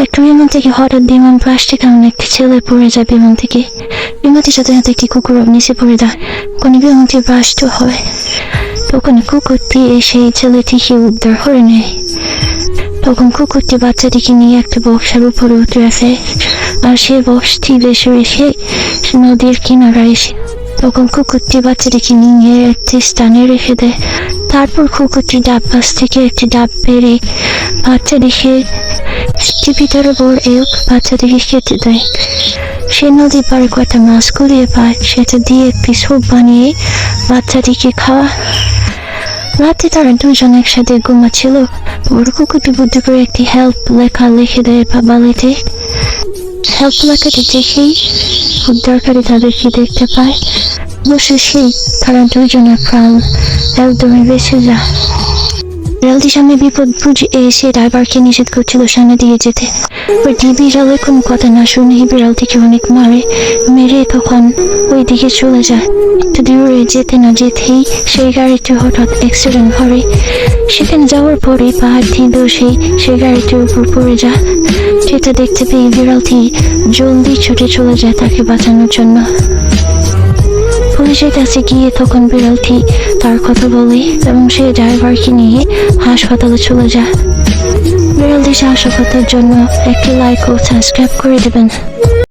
একটা বিমান থেকে হঠাৎ বিমান প্লাস্টিক এমন একটি ছেলে পড়ে যায় বিমান থেকে। বিমানটির সাথে সাথে একটি কুকুর নিচে পড়ে যায়। কোনো বিমানটি ব্রাস্ট হয়। তখন কুকুরটি এসে ছেলেটিকে উদ্ধার করে নেয়। তখন কুকুরটি বাচ্চাটিকে নিয়ে একটা বক্সের উপরে উঠে আসে, আর সেই বক্সটি বেশি রেখে নদীর কিনারায় এসে তখন কুকুরটি বাচ্চাটিকে নিয়ে একটি স্থানে রেখে দেয়। তারপর কুকুরটি ডাবগাছ থেকে একটি ডাব পেরে বাচ্চাটিকে ভিতরে ভরে বাচ্চাটিকে খেতে দেয়। সে নদী পাড়ে কয়েকটা মাছ কুড়িয়ে পায়, সেটা দিয়ে একটি স্যুপ বানিয়ে বাচ্চাটিকে খাওয়া। রাতে তারা দুজন একসাথে ঘুমাচ্ছিল। বড় কুকুরটি বুদ্ধি করে একটি হেল্প লেখা লিখে দেয় বালিতে। হেল্প লেখাটি দেখেই উদ্ধারকারী তাদেরকে দেখতে পায়। বসে সেই তারা দুজনের প্রাণ একদমই বেঁচে যায়। বিড়ালটির সামনে বিপদ বুঝে এসে ড্রাইভারকে নিষেধ করছিল সামনে দিয়ে যেতে। বিড়ালের কোনো কথা না শুনে বিড়ালটিকে অনেক মেরে তখন ওই দিকে চলে যায়। একটু দূরে যেতে না যেতেই সেই গাড়িটি হঠাৎ অ্যাক্সিডেন্ট করে। সেখানে যাওয়ার পরে পাহাড় দিয়ে সেই গাড়িটির উপর পড়ে যায়। সেটা দেখতে পেয়ে বিড়ালটি জলদি ছুটে চলে যায় তাকে বাঁচানোর জন্য। পুলিশের কাছে গিয়ে তখন বিড়ালটি তার কথা বলে এবং সে ড্রাইভারকে নিয়ে হাসপাতালে চলে যায়। বিড়ালটি সাহসিকতার জন্য একটি লাইক ও সাবস্ক্রাইব করে দেবেন।